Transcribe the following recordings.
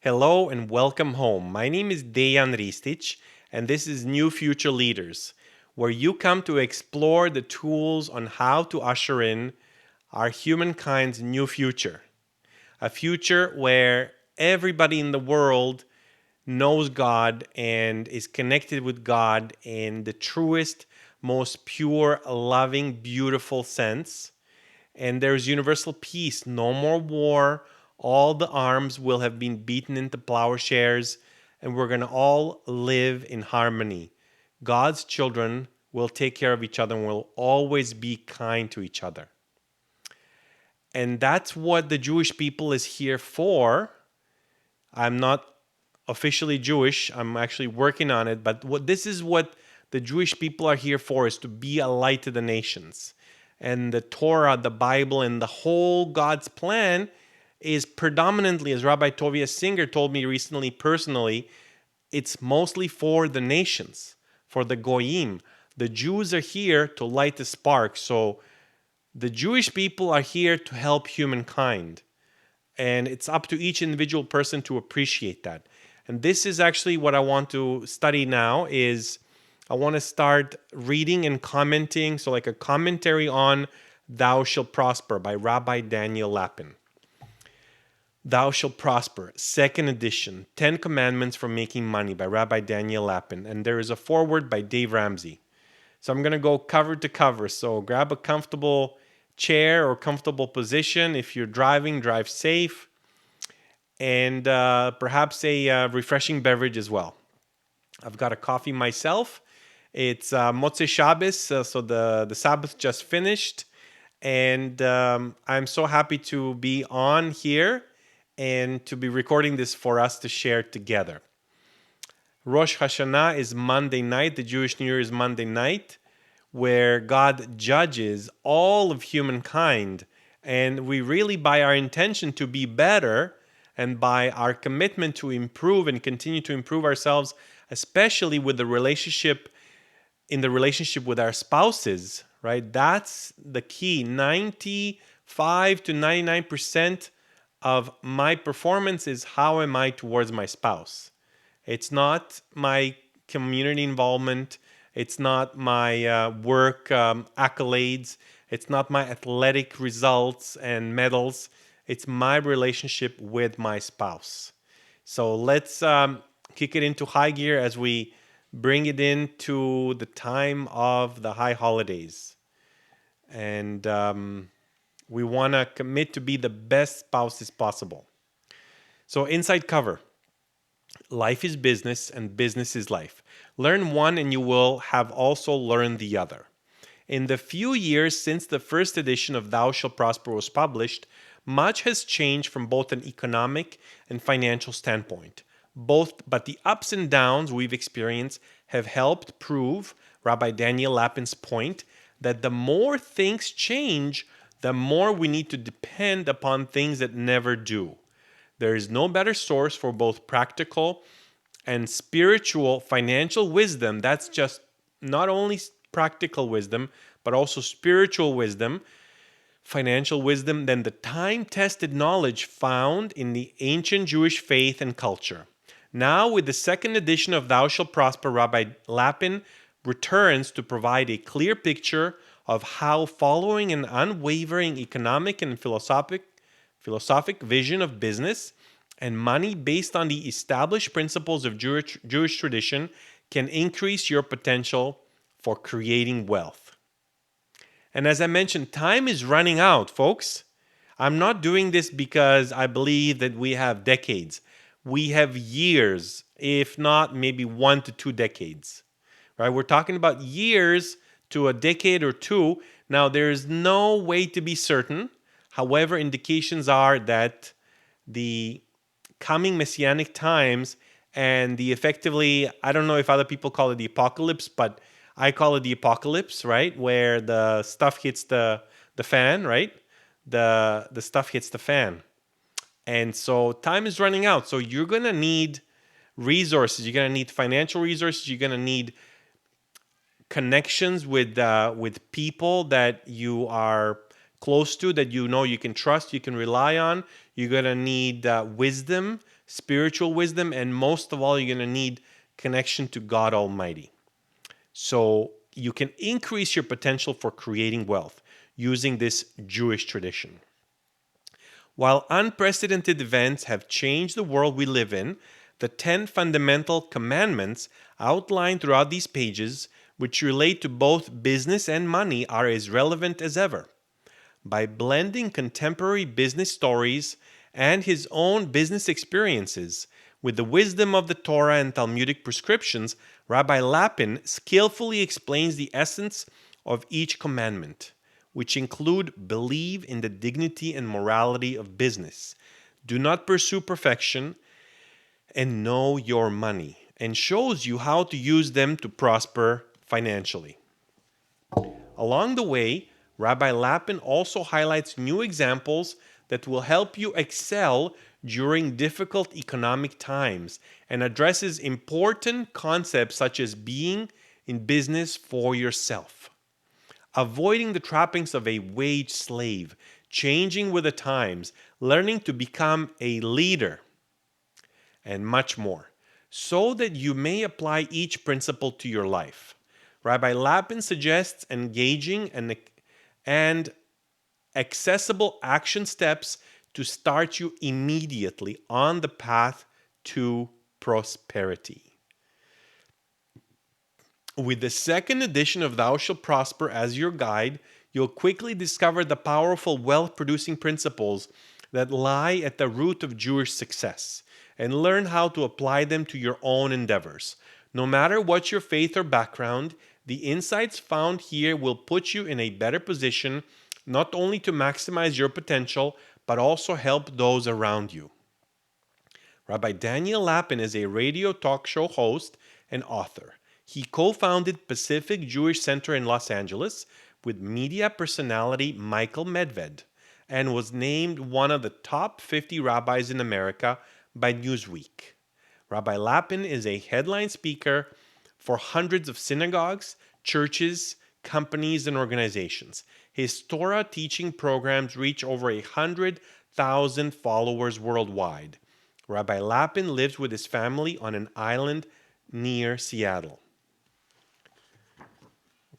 Hello and welcome home. My name is Dejan Ristic, and this is New Future Leaders, where you come to explore the tools on how to usher in our humankind's new future. A future where everybody in the world knows God and is connected with God in the truest, most pure, loving, beautiful sense. And there's universal peace, no more war. All the arms will have been beaten into plowshares, and we're going to all live in harmony. God's children will take care of each other and will always be kind to each other. And that's what the Jewish people is here for. I'm not officially Jewish. I'm actually working on it, but this is what the Jewish people are here for, is to be a light to the nations. And the Torah, the Bible, and the whole God's plan is predominantly, as Rabbi Tovia Singer told me recently personally, it's mostly for the nations, for the Goyim. The Jews are here to light the spark. So the Jewish people are here to help humankind. And it's up to each individual person to appreciate that. And this is actually what I want to study now. Is I want to start reading and commenting, so like a commentary on Thou Shalt Prosper by Rabbi Daniel Lapin. Thou Shalt Prosper, second edition, 10 Commandments for Making Money by Rabbi Daniel Lapin. And there is a foreword by Dave Ramsey. So I'm going to go cover to cover. So grab a comfortable chair or comfortable position. If you're driving, drive safe. And perhaps a refreshing beverage as well. I've got a coffee myself. It's Motzei Shabbos, so the Sabbath just finished. And I'm so happy to be on here and to be recording this for us to share together. Rosh Hashanah is Monday night. The Jewish New Year is Monday night, where God judges all of humankind. And we really, by our intention to be better and by our commitment to improve and continue to improve ourselves, especially with the relationship with our spouses, right? That's the key. 95 to 99% of my performance is how am I towards my spouse. It's not my community involvement. It's not my work accolades. It's not my athletic results and medals. It's my relationship with my spouse. So let's kick it into high gear as we bring it into the time of the high holidays. And we want to commit to be the best spouses possible. So inside cover. Life is business and business is life. Learn one and you will have also learned the other. In the few years since the first edition of Thou Shalt Prosper was published, much has changed from both an economic and financial standpoint. But the ups and downs we've experienced have helped prove Rabbi Daniel Lapin's point that the more things change, the more we need to depend upon things that never do. There is no better source for both practical and spiritual financial wisdom. That's just not only practical wisdom, but also spiritual wisdom, financial wisdom, than the time-tested knowledge found in the ancient Jewish faith and culture. Now, with the second edition of Thou Shalt Prosper, Rabbi Lapin returns to provide a clear picture of how following an unwavering economic and philosophic vision of business and money based on the established principles of Jewish tradition can increase your potential for creating wealth. And as I mentioned, time is running out, folks. I'm not doing this because I believe that we have decades. We have years, if not maybe 1 to 2 decades. Right? We're talking about years to a decade or two. Now, there's no way to be certain. However, indications are that the coming messianic times and the effectively, I don't know if other people call it the apocalypse, but I call it the apocalypse, right? Where the stuff hits the fan, right? The stuff hits the fan. And so time is running out. So you're going to need resources. You're going to need financial resources. You're going to need connections with people that you are close to, that you know you can trust, you can rely on. You're going to need wisdom spiritual wisdom, and most of all, you're going to need connection to God Almighty. So you can increase your potential for creating wealth using this Jewish tradition. While unprecedented events have changed the world we live in, the 10 fundamental commandments outlined throughout these pages, which relate to both business and money, are as relevant as ever. By blending contemporary business stories and his own business experiences with the wisdom of the Torah and Talmudic prescriptions, Rabbi Lapin skillfully explains the essence of each commandment, which include believe in the dignity and morality of business, do not pursue perfection, and know your money, and shows you how to use them to prosper financially. Along the way, Rabbi Lapin also highlights new examples that will help you excel during difficult economic times and addresses important concepts such as being in business for yourself, avoiding the trappings of a wage slave, changing with the times, learning to become a leader, and much more, so that you may apply each principle to your life. Rabbi Lapin suggests engaging and accessible action steps to start you immediately on the path to prosperity. With the second edition of Thou Shalt Prosper as your guide, you'll quickly discover the powerful wealth-producing principles that lie at the root of Jewish success and learn how to apply them to your own endeavors. No matter what your faith or background, the insights found here will put you in a better position not only to maximize your potential, but also help those around you. Rabbi Daniel Lapin is a radio talk show host and author. He co-founded Pacific Jewish Center in Los Angeles with media personality Michael Medved and was named one of the top 50 rabbis in America by Newsweek. Rabbi Lapin is a headline speaker for hundreds of synagogues, churches, companies, and organizations. His Torah teaching programs reach over 100,000 followers worldwide. Rabbi Lapin lives with his family on an island near Seattle.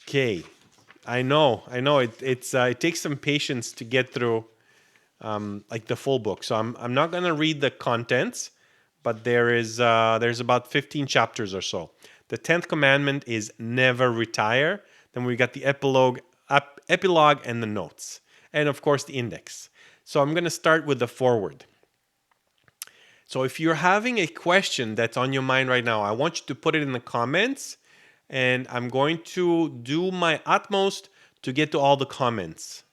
Okay, I know. It takes some patience to get through like the full book. So I'm not going to read the contents, but there's about 15 chapters or so. The 10th commandment is never retire. Then we got the epilogue and the notes, and of course the index. So I'm going to start with the foreword. So if you're having a question that's on your mind right now, I want you to put it in the comments, and I'm going to do my utmost to get to all the comments.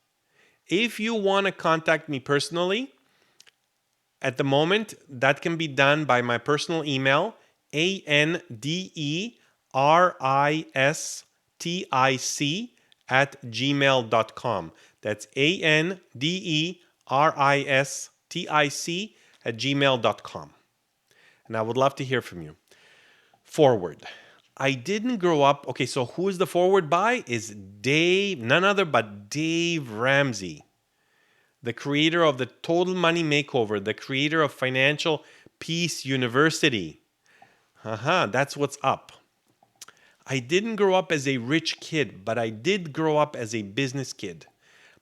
If you want to contact me personally, at the moment, that can be done by my personal email, anderistic@gmail.com. That's anderistic@gmail.com. And I would love to hear from you. Forward. I didn't grow up. Okay, so who is the forward by? Is none other but Dave Ramsey, the creator of the Total Money Makeover, the creator of Financial Peace University. That's what's up. I didn't grow up as a rich kid, but I did grow up as a business kid.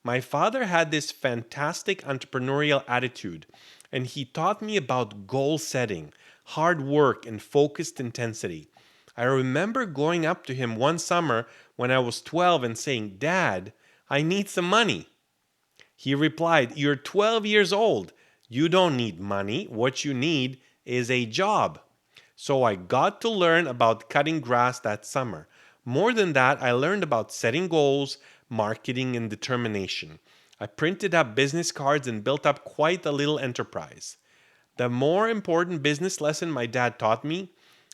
My father had this fantastic entrepreneurial attitude, and he taught me about goal setting, hard work, and focused intensity. I remember going up to him one summer when I was 12 and saying, "Dad, I need some money." He replied, "You're 12 years old. You don't need money. What you need is a job." So I got to learn about cutting grass that summer. More than that, I learned about setting goals, marketing, and determination. I printed up business cards and built up quite a little enterprise. The more important business lesson my dad taught me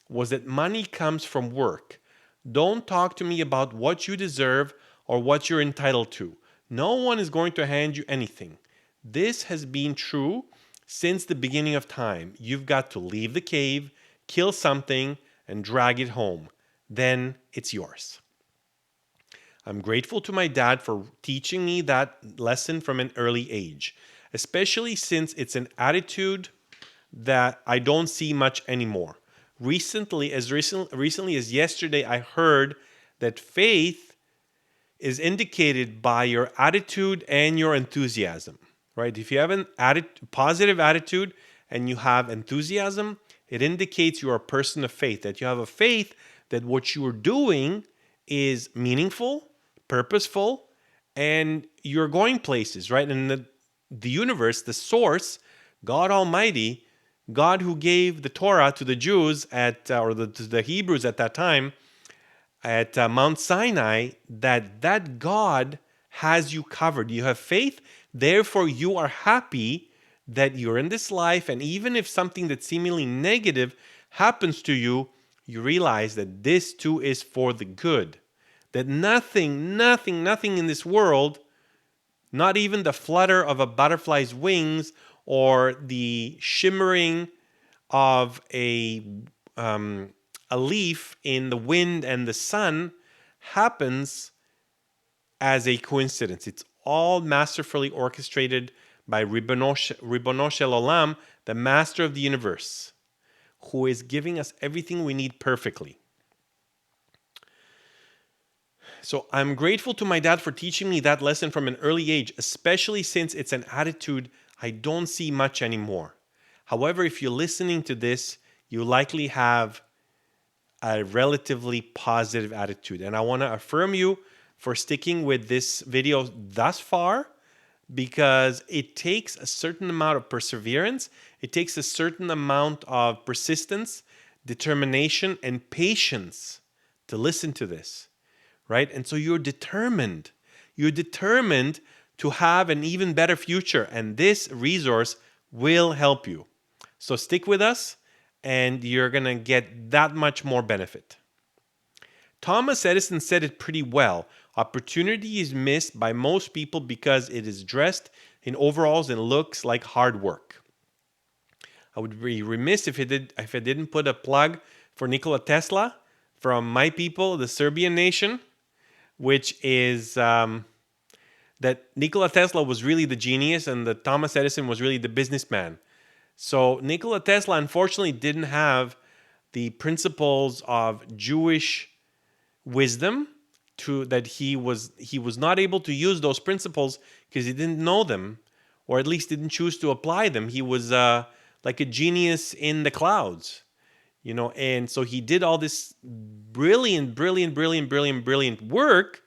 was that money comes from work. Don't talk to me about what you deserve or what you're entitled to. No one is going to hand you anything. This has been true since the beginning of time. You've got to leave the cave, kill something, and drag it home. Then it's yours. I'm grateful to my dad for teaching me that lesson from an early age, especially since it's an attitude that I don't see much anymore. Recently as yesterday, I heard that faith is indicated by your attitude and your enthusiasm, right? If you have an positive attitude and you have enthusiasm, it indicates you're a person of faith, that you have a faith that what you're doing is meaningful, purposeful, and you're going places, right? And the universe, the source, God Almighty, God who gave the Torah to the Jews to the Hebrews at that time, at Mount Sinai, that God has you covered. You have faith, therefore you are happy that you're in this life, and even if something that's seemingly negative happens to you, you realize that this too is for the good. That nothing in this world, not even the flutter of a butterfly's wings or the shimmering of a leaf in the wind and the sun, happens as a coincidence. It's all masterfully orchestrated by Ribono Shel Olam, the master of the universe, who is giving us everything we need perfectly. So I'm grateful to my dad for teaching me that lesson from an early age, especially since it's an attitude I don't see much anymore. However, if you're listening to this, you likely have a relatively positive attitude. And I want to affirm you for sticking with this video thus far, because it takes a certain amount of perseverance. It takes a certain amount of persistence, determination, and patience to listen to this, right? And so you're determined. You're determined to have an even better future, and this resource will help you. So stick with us, and you're going to get that much more benefit. Thomas Edison said it pretty well. Opportunity is missed by most people because it is dressed in overalls and looks like hard work. I would be remiss if I didn't put a plug for Nikola Tesla from my people, the Serbian nation, which is that Nikola Tesla was really the genius and that Thomas Edison was really the businessman. So Nikola Tesla unfortunately didn't have the principles of Jewish wisdom, that he was not able to use those principles because he didn't know them, or at least didn't choose to apply them. He was like a genius in the clouds, and so he did all this brilliant work.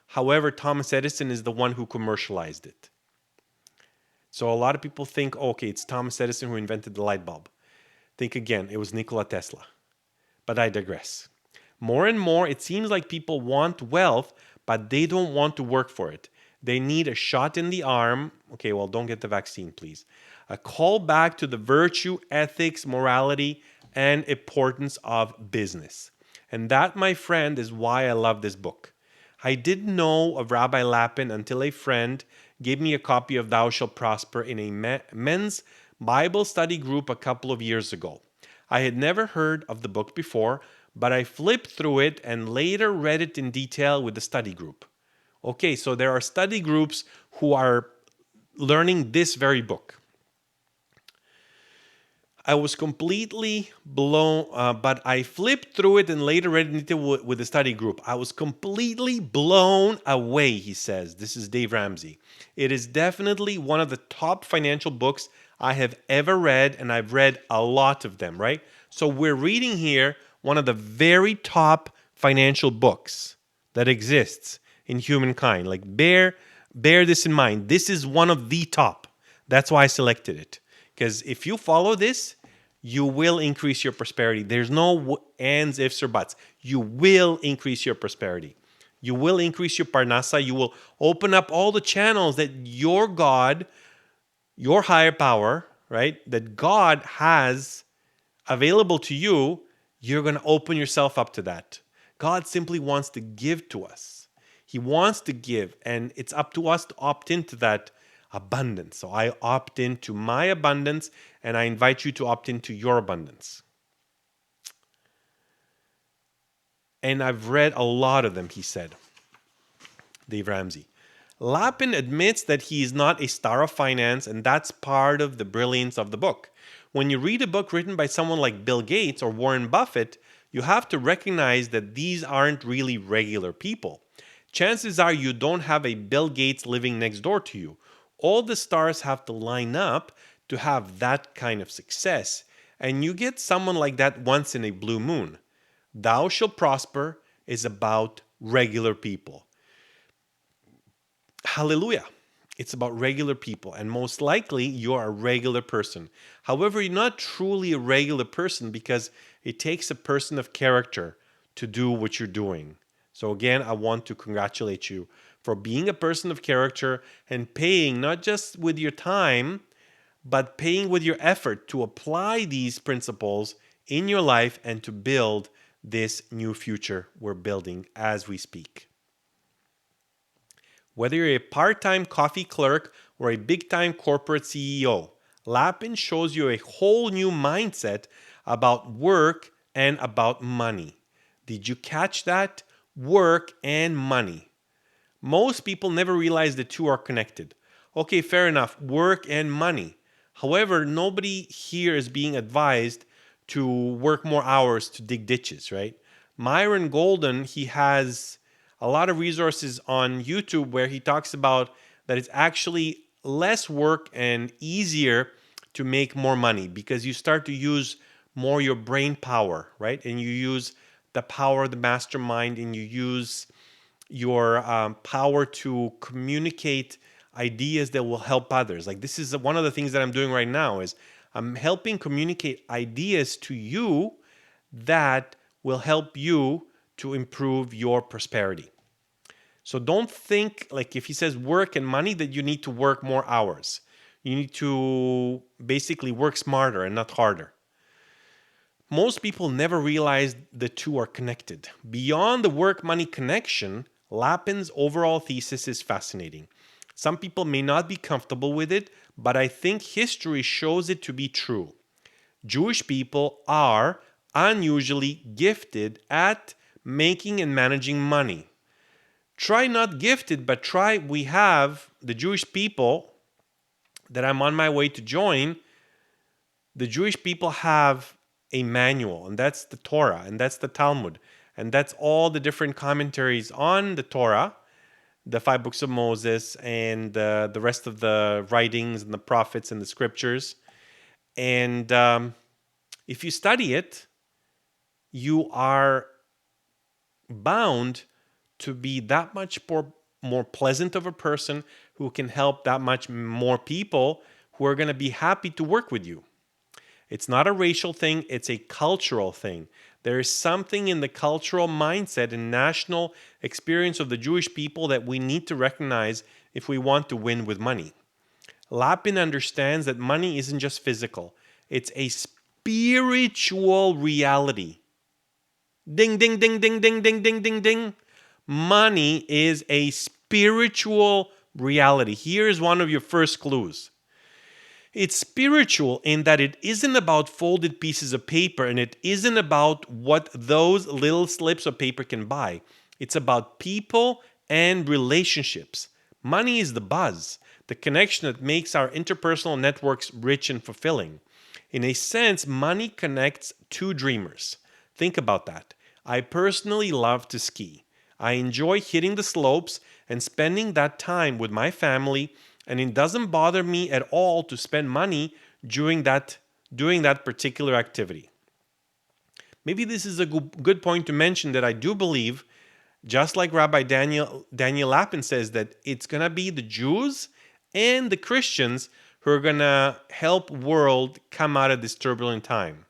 However, Thomas Edison is the one who commercialized it. So a lot of people think, okay, it's Thomas Edison who invented the light bulb. Think again, it was Nikola Tesla. But I digress. More and more, it seems like people want wealth, but they don't want to work for it. They need a shot in the arm. Okay, well, don't get the vaccine, please. A call back to the virtue, ethics, morality, and importance of business. And that, my friend, is why I love this book. I didn't know of Rabbi Lapin until a friend gave me a copy of Thou Shalt Prosper in a men's Bible study group a couple of years ago. I had never heard of the book before, but I flipped through it and later read it in detail with the study group. Okay, so there are study groups who are learning this very book. I was completely blown, but I flipped through it and later read it with the study group. I was completely blown away, he says. This is Dave Ramsey. It is definitely one of the top financial books I have ever read, and I've read a lot of them, right? So we're reading here one of the very top financial books that exists in humankind. Like, bear this in mind. This is one of the top. That's why I selected it. Because if you follow this, you will increase your prosperity. There's no ands, ifs, or buts. You will increase your prosperity. You will increase your parnasa. You will open up all the channels that your God, your higher power, right, that God has available to you. You're going to open yourself up to that. God simply wants to give to us. He wants to give, and it's up to us to opt into that abundance. So I opt into my abundance, and I invite you to opt into your abundance. And I've read a lot of them, he said, Dave Ramsey. Lapin admits that he is not a star of finance, and that's part of the brilliance of the book. When you read a book written by someone like Bill Gates or Warren Buffett, you have to recognize that these aren't really regular people. Chances are you don't have a Bill Gates living next door to you. All the stars have to line up to have that kind of success. And you get someone like that once in a blue moon. Thou shalt prosper is about regular people. Hallelujah. It's about regular people, and most likely you're a regular person. However, you're not truly a regular person because it takes a person of character to do what you're doing. So, again, I want to congratulate you for being a person of character and paying not just with your time, but paying with your effort to apply these principles in your life and to build this new future we're building as we speak. Whether you're a part-time coffee clerk or a big-time corporate CEO, Lapin shows you a whole new mindset about work and about money. Did you catch that? Work and money. Most people never realize the two are connected. Okay, fair enough, work and money. However, nobody here is being advised to work more hours to dig ditches, right? Myron Golden, he has a lot of resources on YouTube where he talks about that it's actually less work and easier to make more money because you start to use more your brain power, right? And you use the power of the mastermind, and you use your power to communicate ideas that will help others. Like, this is one of the things that I'm doing right now is I'm helping communicate ideas to you that will help you to improve your prosperity. So don't think, like, if he says work and money, that you need to work more hours. You need to basically work smarter and not harder. Most people never realize the two are connected. Beyond the work-money connection, Lapin's overall thesis is fascinating. Some people may not be comfortable with it, but I think history shows it to be true. Jewish people are unusually gifted at making and managing money. Try not gifted, but try, we have the Jewish people that I'm on my way to join. The Jewish people have a manual, and that's the Torah, and that's the Talmud, and that's all the different commentaries on the Torah, the 5 books of Moses, and the rest of the writings and the prophets and the scriptures. And if you study it, you are bound to be that much more pleasant of a person who can help that much more people who are going to be happy to work with you. It's not a racial thing, it's a cultural thing. There is something in the cultural mindset and national experience of the Jewish people that we need to recognize if we want to win with money. Lapin understands that money isn't just physical, it's a spiritual reality. Ding, ding, ding, ding, ding, ding, ding, ding, ding. Money is a spiritual reality. Here's one of your first clues. It's spiritual in that it isn't about folded pieces of paper, and it isn't about what those little slips of paper can buy. It's about people and relationships. Money is the buzz, the connection that makes our interpersonal networks rich and fulfilling. In a sense, money connects two dreamers. Think about that. I personally love to ski. I enjoy hitting the slopes and spending that time with my family, and it doesn't bother me at all to spend money doing that particular activity. Maybe this is a good point to mention that I do believe, just like Rabbi Daniel Lapin says, that it's going to be the Jews and the Christians who are going to help world come out of this turbulent time.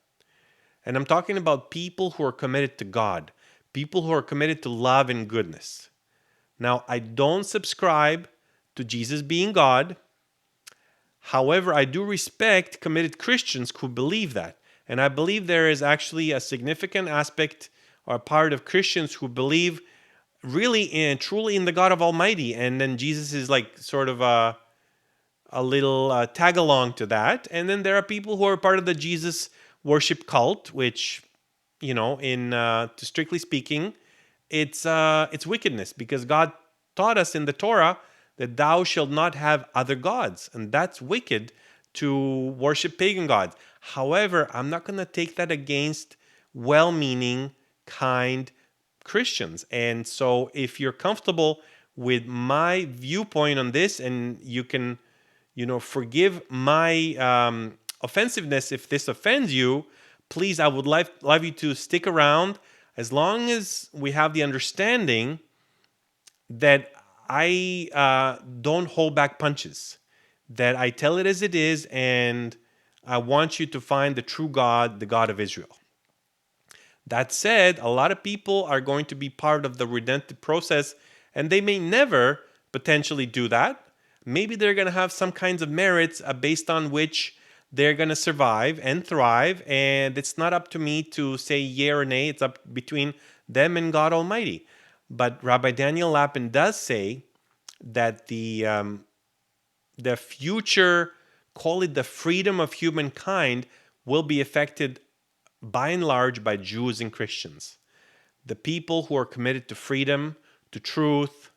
And I'm talking about people who are committed to God, people who are committed to love and goodness. Now, I don't subscribe to Jesus being God. However, I do respect committed Christians who believe that. And I believe there is actually a significant aspect or a part of Christians who believe really and truly in the God of Almighty. And then Jesus is like sort of a little tag along to that. And then there are people who are part of the Jesus worship cult, which, you know, strictly speaking, it's wickedness, because God taught us in the Torah that thou shalt not have other gods, and that's wicked to worship pagan gods. However, I'm not going to take that against well-meaning, kind Christians. And so if you're comfortable with my viewpoint on this, and you can, forgive my offensiveness if this offends you, please, I would love you to stick around, as long as we have the understanding that I don't hold back punches, that I tell it as it is, and I want you to find the true God, the God of Israel. That said, a lot of people are going to be part of the redemptive process, and they may never potentially do that. Maybe they're going to have some kinds of merits based on which they're going to survive and thrive, and it's not up to me to say yea or nay. It's up between them and God Almighty. But Rabbi Daniel Lapin does say that the future, call it the freedom of humankind, will be affected by and large by Jews and Christians. The people who are committed to freedom, to truth,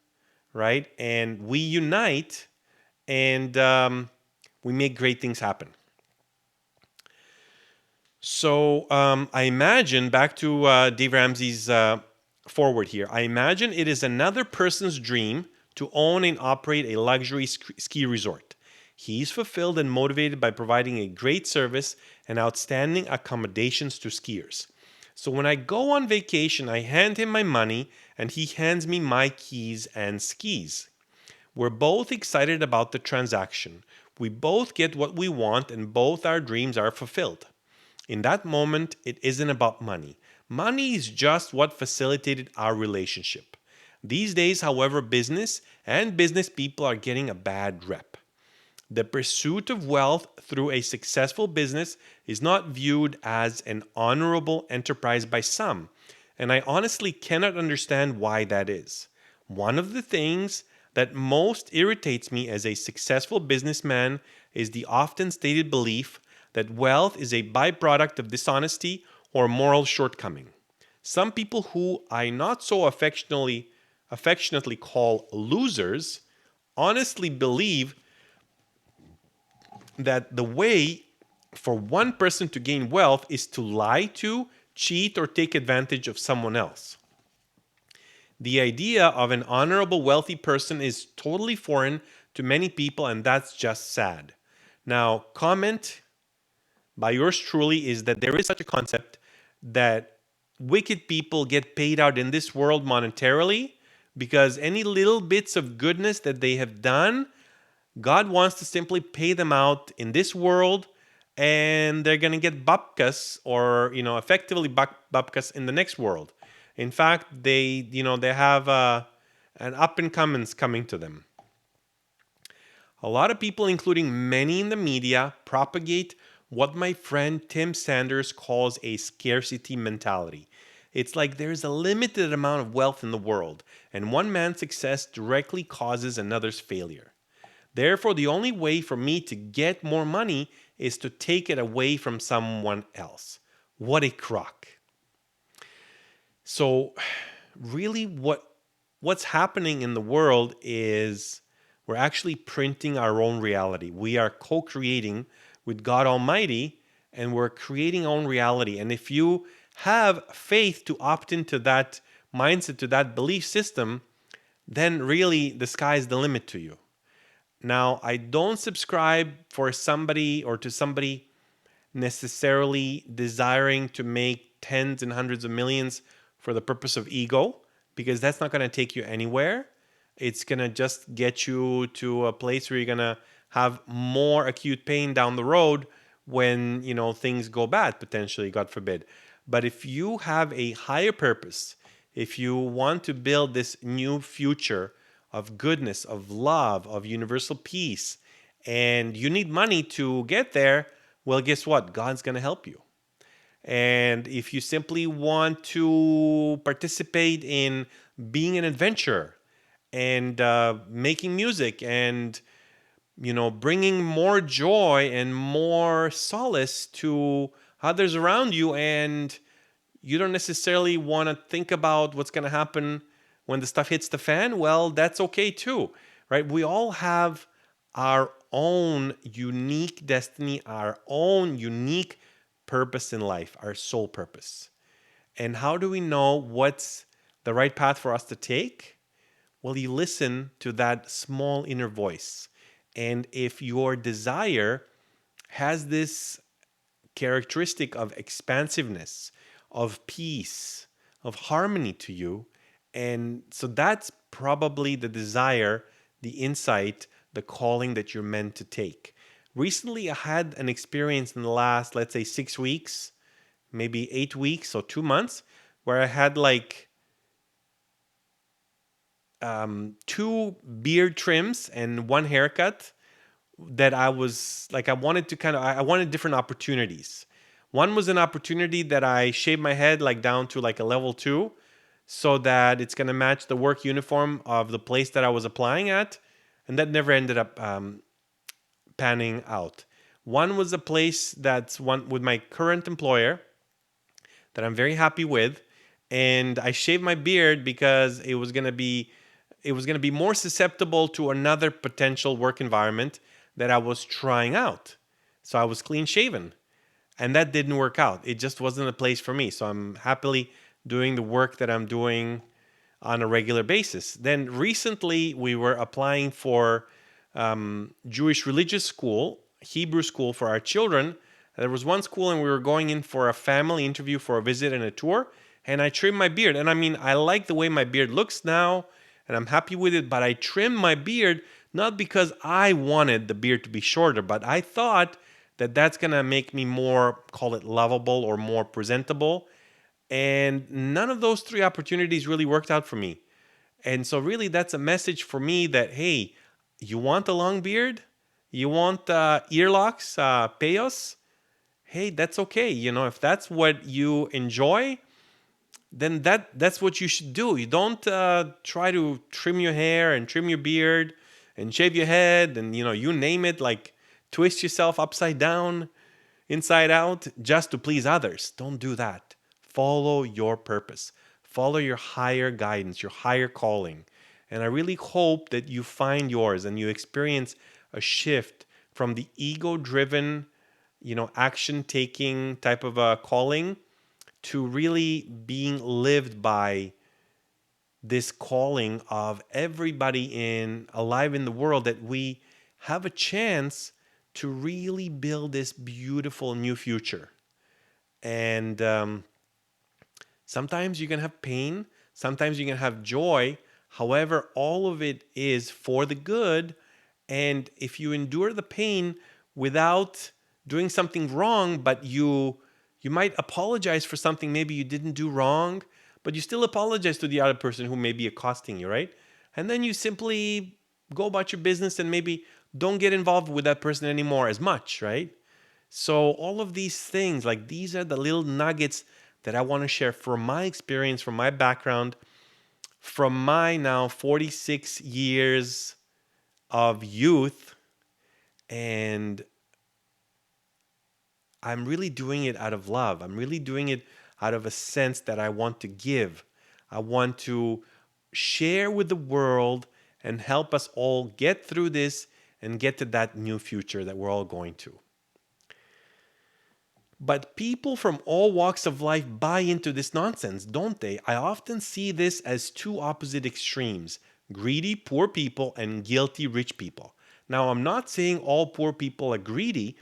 right? And we unite, and we make great things happen. So I imagine, back to Dave Ramsey's foreword here, I imagine it is another person's dream to own and operate a luxury ski resort. He's fulfilled and motivated by providing a great service and outstanding accommodations to skiers. So when I go on vacation, I hand him my money and he hands me my keys and skis. We're both excited about the transaction. We both get what we want and both our dreams are fulfilled. In that moment, it isn't about money. Money is just what facilitated our relationship. These days, however, business and business people are getting a bad rep. The pursuit of wealth through a successful business is not viewed as an honorable enterprise by some, and I honestly cannot understand why that is. One of the things that most irritates me as a successful businessman is the often stated belief that wealth is a byproduct of dishonesty or moral shortcoming. Some people who I not so affectionately call losers honestly believe that the way for one person to gain wealth is to lie to, cheat, or take advantage of someone else. The idea of an honorable, wealthy person is totally foreign to many people, and that's just sad. Now, comment by yours truly is that there is such a concept that wicked people get paid out in this world monetarily because any little bits of goodness that they have done, God wants to simply pay them out in this world, and they're going to get babkas, or effectively babkas in the next world. In fact, they have an up and comings coming to them. A lot of people, including many in the media, propagate what my friend Tim Sanders calls a scarcity mentality. It's like there's a limited amount of wealth in the world, and one man's success directly causes another's failure. Therefore, the only way for me to get more money is to take it away from someone else. What a crock. So, really, what's happening in the world is we're actually printing our own reality. We are co-creating with God Almighty, and we're creating our own reality. And if you have faith to opt into that mindset, to that belief system, then really the sky's the limit to you. Now, I don't subscribe for somebody or to somebody necessarily desiring to make tens and hundreds of millions for the purpose of ego, because that's not going to take you anywhere. It's going to just get you to a place where you're going to have more acute pain down the road when, things go bad, potentially, God forbid. But if you have a higher purpose, if you want to build this new future of goodness, of love, of universal peace, and you need money to get there, well, guess what? God's going to help you. And if you simply want to participate in being an adventurer and making music and bringing more joy and more solace to others around you, and you don't necessarily want to think about what's going to happen when the stuff hits the fan, well, that's okay too, right? We all have our own unique destiny, our own unique purpose in life, our soul purpose. And how do we know what's the right path for us to take? Well, you listen to that small inner voice. And if your desire has this characteristic of expansiveness, of peace, of harmony to you, and so that's probably the desire, the insight, the calling that you're meant to take. Recently, I had an experience in the last, let's say, 6 weeks, maybe 8 weeks or 2 months, where I had like two beard trims and one haircut that I was like, I wanted to kind of, I wanted different opportunities. One was an opportunity that I shaved my head like down to like a level two so that it's going to match the work uniform of the place that I was applying at. And that never ended up panning out. One was a place that's one with my current employer that I'm very happy with. And I shaved my beard because it was going to be more susceptible to another potential work environment that I was trying out. So I was clean shaven. And that didn't work out. It just wasn't a place for me. So I'm happily doing the work that I'm doing on a regular basis. Then recently we were applying for Jewish religious school, Hebrew school for our children. There was one school and we were going in for a family interview for a visit and a tour. And I trimmed my beard. And I mean, I like the way my beard looks now and I'm happy with it. But I trimmed my beard not because I wanted the beard to be shorter, but I thought that that's going to make me more, call it lovable or more presentable. And none of those three opportunities really worked out for me. And so, really, that's a message for me that, hey, you want a long beard? You want earlocks, peyos? Hey, that's okay. If that's what you enjoy, then that's what you should do. You don't try to trim your hair and trim your beard and shave your head and, you name it, like twist yourself upside down, inside out, just to please others. Don't do that. Follow your purpose. Follow your higher guidance, your higher calling. And I really hope that you find yours and you experience a shift from the ego-driven, action-taking type of a calling to really being lived by this calling of everybody alive in the world, that we have a chance to really build this beautiful new future. And sometimes you can have pain, sometimes you can have joy. However, all of it is for the good. And if you endure the pain without doing something wrong, but you might apologize for something maybe you didn't do wrong, but you still apologize to the other person who may be accosting you, right? And then you simply go about your business and maybe don't get involved with that person anymore as much, right? So all of these things, like, these are the little nuggets that I want to share from my experience, from my background, from my now 46 years of youth. And I'm really doing it out of love. I'm really doing it out of a sense that I want to give. I want to share with the world and help us all get through this and get to that new future that we're all going to. But people from all walks of life buy into this nonsense, don't they? I often see this as two opposite extremes: greedy poor people and guilty rich people. Now, I'm not saying all poor people are greedy,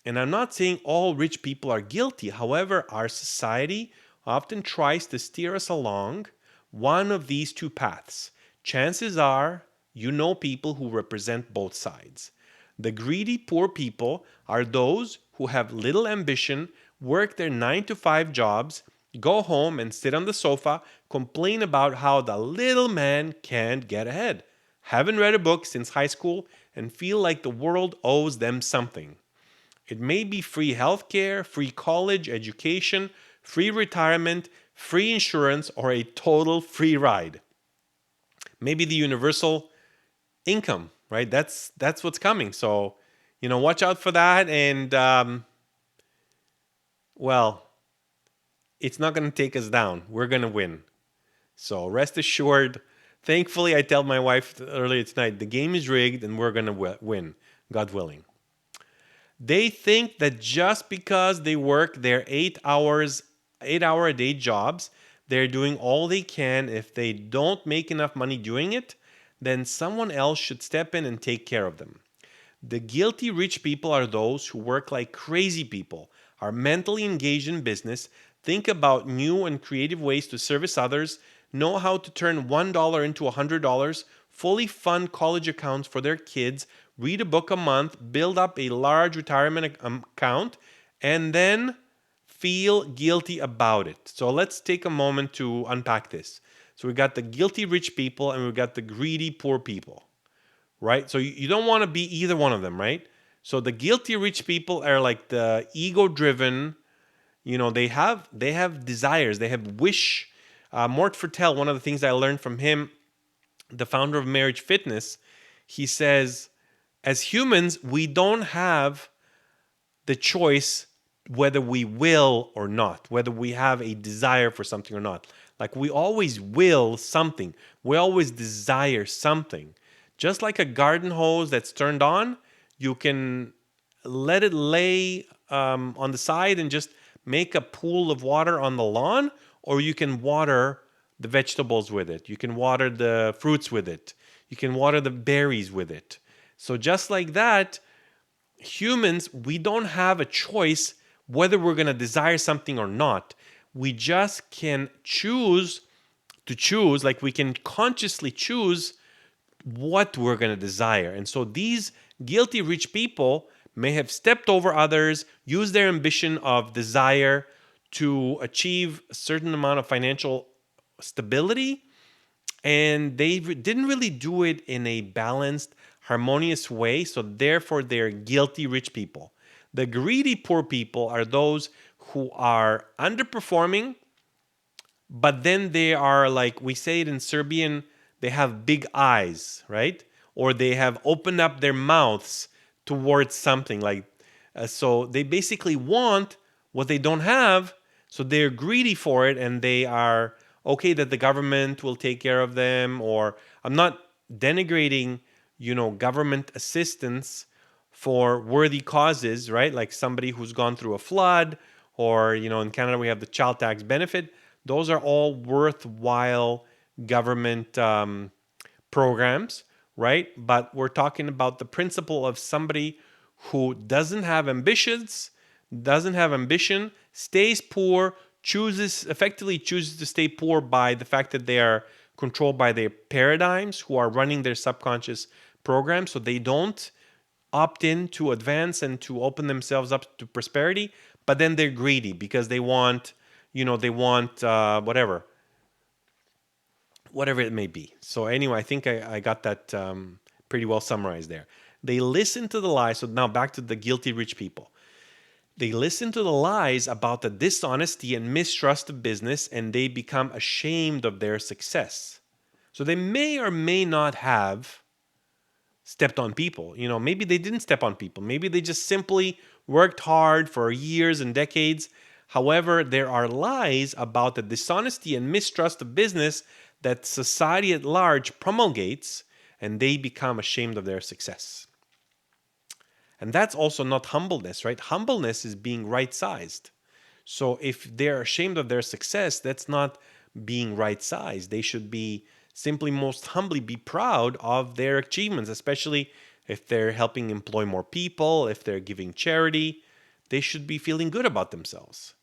and I'm not saying all rich people are guilty. However, our society often tries to steer us along one of these two paths. Chances are you know people who represent both sides. The greedy poor people are those who have little ambition, work their 9 to 5 jobs, go home and sit on the sofa, complain about how the little man can't get ahead, haven't read a book since high school, and feel like the world owes them something. It may be free healthcare, free college education, free retirement, free insurance, or a total free ride. Maybe the universal income, right? That's what's coming. So, watch out for that. And well, it's not going to take us down. We're going to win. So rest assured. Thankfully, I told my wife earlier tonight, the game is rigged and we're going to win. God willing. They think that just because they work their 8 hour a day jobs, they're doing all they can. If they don't make enough money doing it, then someone else should step in and take care of them. The guilty rich people are those who work like crazy people, are mentally engaged in business, think about new and creative ways to service others, know how to turn $1 into $100, fully fund college accounts for their kids, read a book a month, build up a large retirement account, and then feel guilty about it. So let's take a moment to unpack this. So we got the guilty rich people and we got the greedy poor people, right? So you don't want to be either one of them, right? So the guilty rich people are like the ego driven, they have desires, they have wish. Mort Fertel, one of the things I learned from him, the founder of Marriage Fitness, he says, as humans, we don't have the choice whether we will or not, whether we have a desire for something or not. Like we always will something, we always desire something. Just like a garden hose that's turned on, you can let it lay on the side and just make a pool of water on the lawn, or you can water the vegetables with it. You can water the fruits with it. You can water the berries with it. So just like that, humans, we don't have a choice whether we're going to desire something or not. We just can choose to choose, like we can consciously choose what we're going to desire. And so these guilty rich people may have stepped over others, used their ambition of desire to achieve a certain amount of financial stability, and they didn't really do it in a balanced, harmonious way. So therefore, they're guilty rich people. The greedy poor people are those who are underperforming, but then they are, like we say it in Serbian, they have big eyes, right? Or they have opened up their mouths towards something. So they basically want what they don't have, so they're greedy for it, and they are okay that the government will take care of them. Or I'm not denigrating, government assistance for worthy causes, right? Like somebody who's gone through a flood, or in Canada we have the child tax benefit. Those are all worthwhile government programs, right? But we're talking about the principle of somebody who doesn't have ambition, stays poor, effectively chooses to stay poor by the fact that they are controlled by their paradigms, who are running their subconscious programs, so they don't opt in to advance and to open themselves up to prosperity. But then they're greedy because they want, whatever it may be. So anyway, I think I got that pretty well summarized there. They listen to the lies. So now back to the guilty rich people. They listen to the lies about the dishonesty and mistrust of business, and they become ashamed of their success. So they may or may not have stepped on people. Maybe they didn't step on people. Maybe they just simply worked hard for years and decades. However, there are lies about the dishonesty and mistrust of business that society at large promulgates, and they become ashamed of their success. And that's also not humbleness, right? Humbleness is being right-sized. So if they're ashamed of their success, that's not being right-sized. They should be simply most humbly be proud of their achievements, especially if they're helping employ more people, if they're giving charity. They should be feeling good about themselves.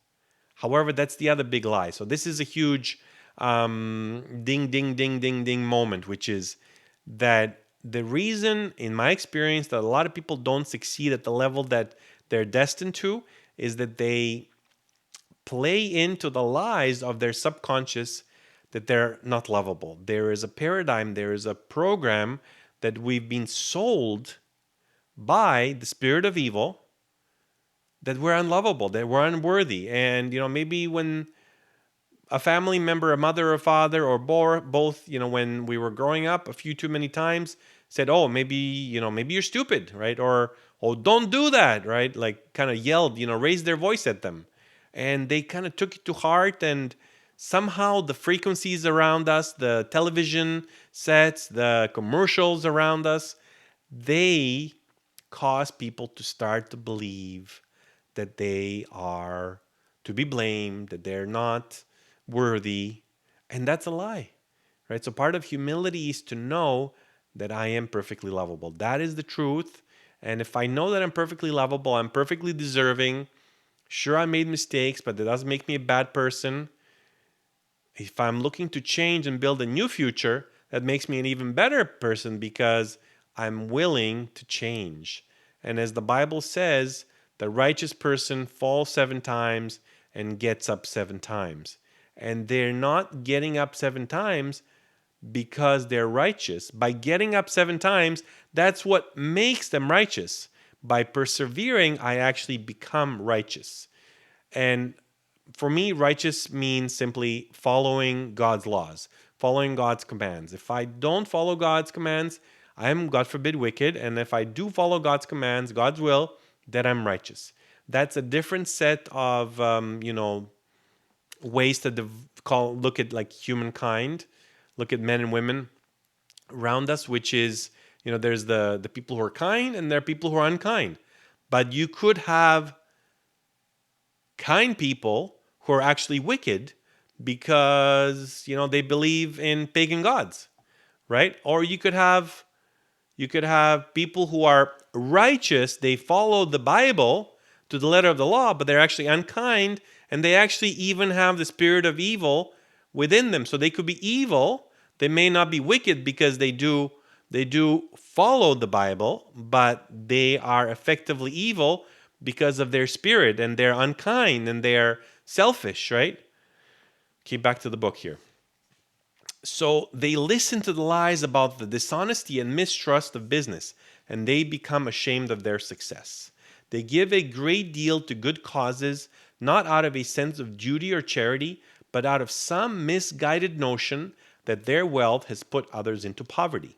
However, that's the other big lie. So this is a huge ding, ding, ding, ding, ding moment, which is that the reason, in my experience, that a lot of people don't succeed at the level that they're destined to is that they play into the lies of their subconscious that they're not lovable. There is a paradigm, there is a program that we've been sold by the spirit of evil that we're unlovable, that we're unworthy. And, maybe when a family member, a mother or father, or both, when we were growing up a few too many times, said, oh, maybe you're stupid, right? Or, oh, don't do that, right? Like kind of yelled, raised their voice at them. And they kind of took it to heart, and somehow the frequencies around us, the television sets, the commercials around us, they cause people to start to believe that they are to be blamed, that they're not worthy. And that's a lie, right? So part of humility is to know that I am perfectly lovable. That is the truth. And if I know that I'm perfectly lovable, I'm perfectly deserving, sure, I made mistakes, but that doesn't make me a bad person. If I'm looking to change and build a new future, that makes me an even better person because I'm willing to change. And as the Bible says, the righteous person falls 7 times and gets up 7 times. And they're not getting up 7 times because they're righteous. By getting up 7 times, that's what makes them righteous. By persevering, I actually become righteous. And for me, righteous means simply following God's laws, following God's commands. If I don't follow God's commands, I'm, God forbid, wicked. And if I do follow God's commands, God's will, then I'm righteous. That's a different set of, ways to look at like humankind, look at men and women around us, which is, there's the people who are kind and there are people who are unkind. But you could have kind people who are actually wicked because they believe in pagan gods, right? Or you could have people who are righteous, they follow the Bible to the letter of the law, but they're actually unkind and they actually even have the spirit of evil within them. So they could be evil, they may not be wicked because they do follow the Bible, but they are effectively evil because of their spirit, and they're unkind and they're selfish, right? Okay, back to the book here. So they listen to the lies about the dishonesty and mistrust of business, and they become ashamed of their success. They give a great deal to good causes, not out of a sense of duty or charity, but out of some misguided notion that their wealth has put others into poverty.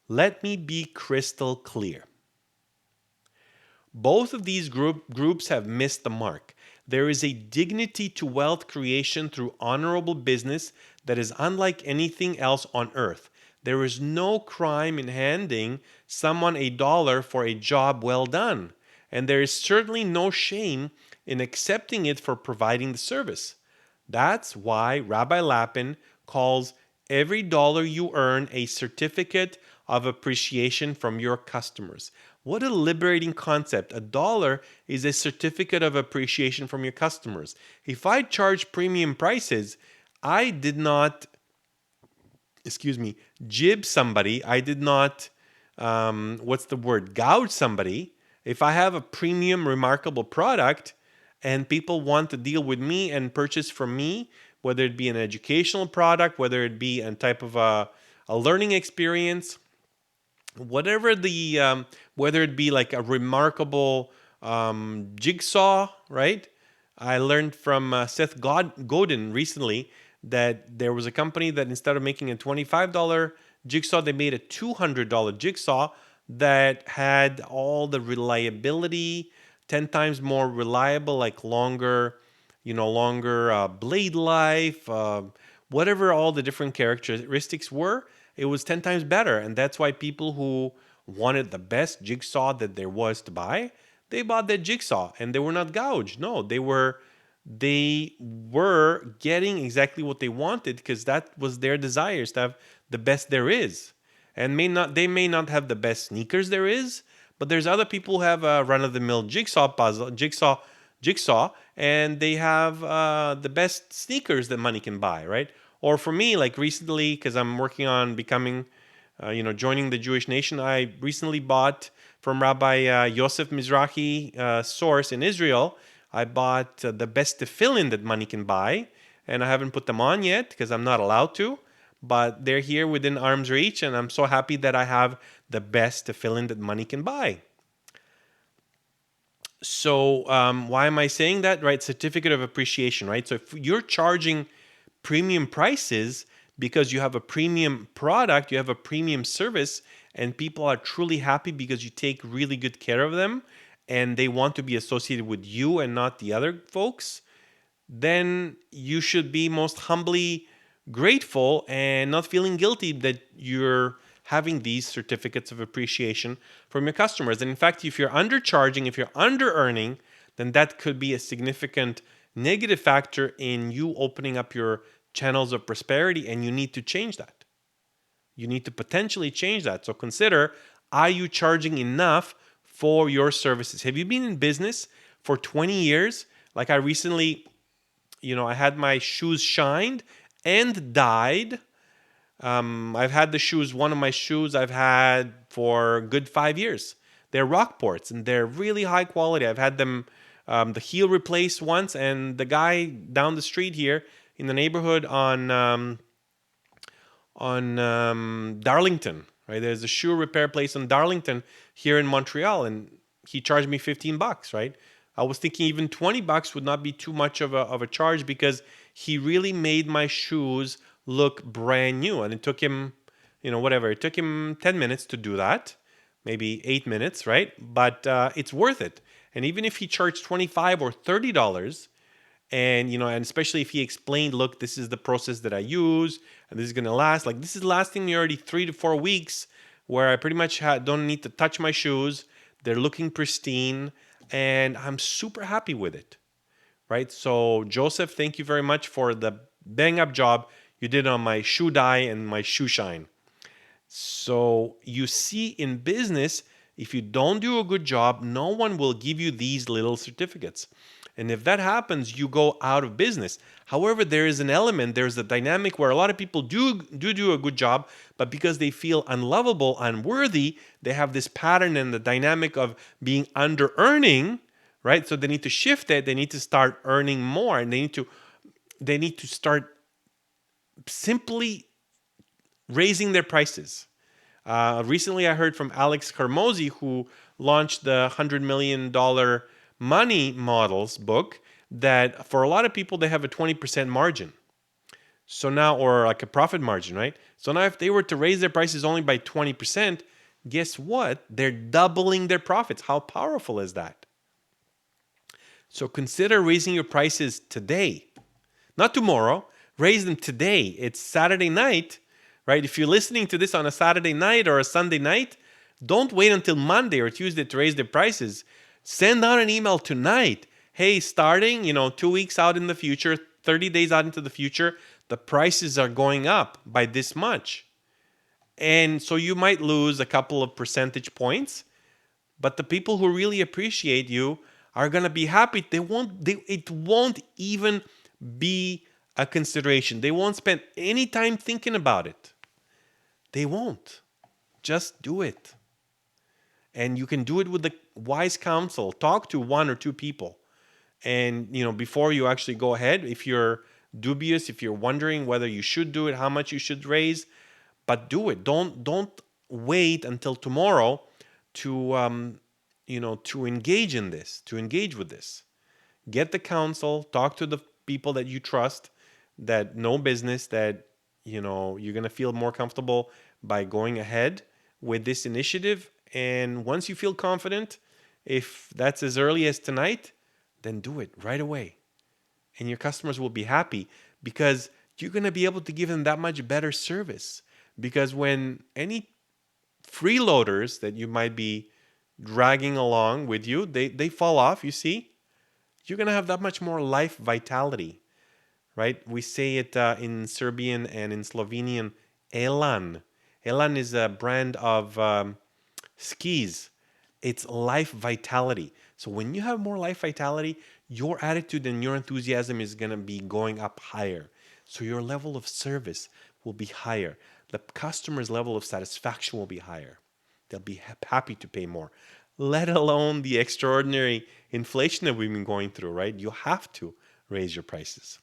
Let me be crystal clear. Both of these groups have missed the mark. There is a dignity to wealth creation through honorable business that is unlike anything else on earth. There is no crime in handing someone $1 for a job well done, and there is certainly no shame in accepting it for providing the service. That's why Rabbi Lapin calls every dollar you earn a certificate of appreciation from your customers. What a liberating concept. A dollar is a certificate of appreciation from your customers. If I charge premium prices, I did not, jib somebody. I did not, gouge somebody. If I have a premium, remarkable product and people want to deal with me and purchase from me, whether it be an educational product, whether it be a type of a learning experience, whether it be like a remarkable jigsaw, right? I learned from Seth Godin recently that there was a company that instead of making a $25 jigsaw, they made a $200 jigsaw that had all the reliability, 10 times more reliable, like longer blade life, whatever all the different characteristics were, it was 10 times better. And that's why people who wanted the best jigsaw that there was to buy, they bought that jigsaw and they were not gouged. No, they were getting exactly what they wanted because that was their desires, to have the best there is. And they may not have the best sneakers there is, but there's other people who have a run-of-the-mill jigsaw, and they have the best sneakers that money can buy, right? Or for me, like recently, because I'm working on becoming, joining the Jewish nation, I recently bought from Rabbi Yosef Mizrahi source in Israel. I bought the best tefillin that money can buy, and I haven't put them on yet because I'm not allowed to, but they're here within arm's reach, and I'm so happy that I have the best tefillin that money can buy. So why am I saying that? Right, certificate of appreciation, right? So if you're charging premium prices because you have a premium product, you have a premium service, and people are truly happy because you take really good care of them, and they want to be associated with you and not the other folks, then you should be most humbly grateful and not feeling guilty that you're having these certificates of appreciation from your customers. And in fact, if you're undercharging, if you're under earning, then that could be a significant negative factor in you opening up your channels of prosperity, and you need to change that. You need to potentially change that. So consider, are you charging enough for your services? Have you been in business for 20 years? Like I recently, I had my shoes shined and dyed. I've had the shoes, one of my shoes I've had for a good 5 years. They're Rockports and they're really high quality. I've had them, the heel replaced once, and the guy down the street here in the neighborhood on Darlington, right? There's a shoe repair place on Darlington here in Montreal, and he charged me $15, right? I was thinking even $20 would not be too much of a charge, because he really made my shoes look brand new. And it took him, it took him 10 minutes to do that, maybe 8 minutes, right? But it's worth it. And even if he charged $25 or $30, and especially if he explained, look, this is the process that I use, and this is going to last, like this is lasting me already 3 to 4 weeks, where I pretty much don't need to touch my shoes. They're looking pristine, and I'm super happy with it, right? So Joseph, thank you very much for the bang up job you did on my shoe dye and my shoe shine. So you see, in business, if you don't do a good job, no one will give you these little certificates. And if that happens, you go out of business. However, there's a dynamic where a lot of people do a good job, but because they feel unlovable, unworthy, they have this pattern and the dynamic of being under earning, right? So they need to shift it. They need to start earning more, and they need to start simply raising their prices. Recently, I heard from Alex Hormozi, who launched the $100 million Money Models book, that for a lot of people, they have a 20% margin. So now, or like a profit margin, right? So now if they were to raise their prices only by 20%, guess what? They're doubling their profits. How powerful is that? So consider raising your prices today, not tomorrow. Raise them today. It's Saturday night, right? If you're listening to this on a Saturday night or a Sunday night, don't wait until Monday or Tuesday to raise their prices. Send out an email tonight. Hey, starting, 2 weeks out in the future, 30 days out into the future, the prices are going up by this much. And so you might lose a couple of percentage points, but the people who really appreciate you are going to be happy. It won't even be a consideration. They won't spend any time thinking about it. They won't. Just do it. And you can do it with the wise counsel. Talk to one or two people. And, before you actually go ahead, if you're dubious, if you're wondering whether you should do it, how much you should raise, but do it. Don't wait until tomorrow to engage in this, to engage with this. Get the counsel, talk to the people that you trust, that know business, that, you're going to feel more comfortable by going ahead with this initiative. And once you feel confident, if that's as early as tonight, then do it right away. And your customers will be happy, because you're going to be able to give them that much better service. Because when any freeloaders that you might be dragging along with you, they fall off, you see, you're going to have that much more life vitality, right? We say it in Serbian and in Slovenian, elan. Elan is a brand of skis. It's life vitality. So when you have more life vitality, your attitude and your enthusiasm is going to be going up higher. So your level of service will be higher. The customer's level of satisfaction will be higher. They'll be happy to pay more, let alone the extraordinary inflation that we've been going through, right? You have to raise your prices.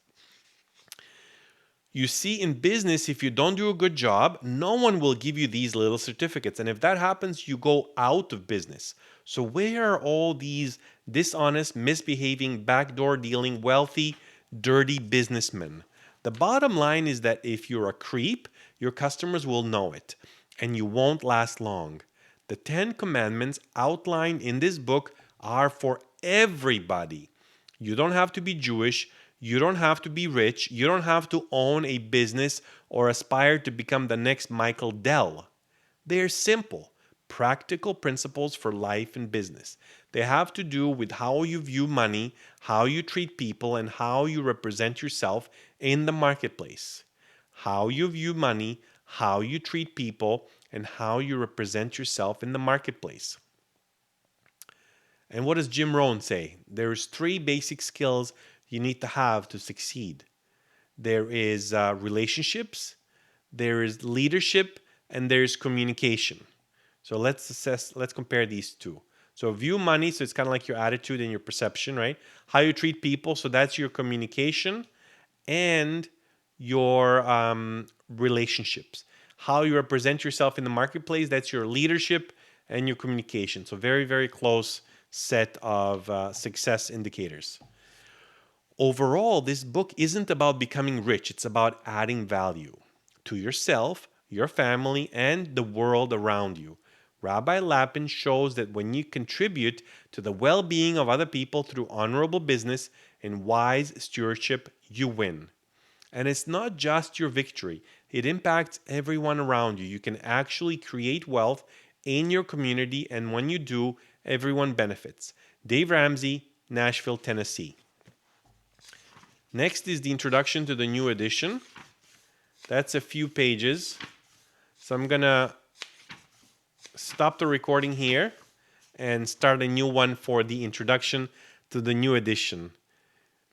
You see, in business, if you don't do a good job, no one will give you these little certificates. And if that happens, you go out of business. So where are all these dishonest, misbehaving, backdoor dealing, wealthy, dirty businessmen? The bottom line is that if you're a creep, your customers will know it, and you won't last long. The 10 commandments outlined in this book are for everybody. You don't have to be Jewish. You don't have to be rich. You don't have to own a business or aspire to become the next Michael Dell. They're simple, practical principles for life and business. They have to do with how you view money, how you treat people, and how you represent yourself in the marketplace. How you view money, how you treat people, and how you represent yourself in the marketplace. And what does Jim Rohn say? There's three basic skills you need to have to succeed. There is relationships, there is leadership, and there's communication. So let's compare these two. So view money, so it's kind of like your attitude and your perception, right? How you treat people, so that's your communication, and your relationships. How you represent yourself in the marketplace, that's your leadership and your communication. So very, very close set of success indicators. Overall, this book isn't about becoming rich, it's about adding value to yourself, your family, and the world around you. Rabbi Lapin shows that when you contribute to the well being of other people through honorable business and wise stewardship, you win. And it's not just your victory, it impacts everyone around you. You can actually create wealth in your community, and when you do, everyone benefits. Dave Ramsey, Nashville, Tennessee. Next is the introduction to the new edition. That's a few pages. So I'm going to stop the recording here and start a new one for the introduction to the new edition.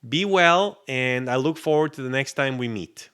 Be well, and I look forward to the next time we meet.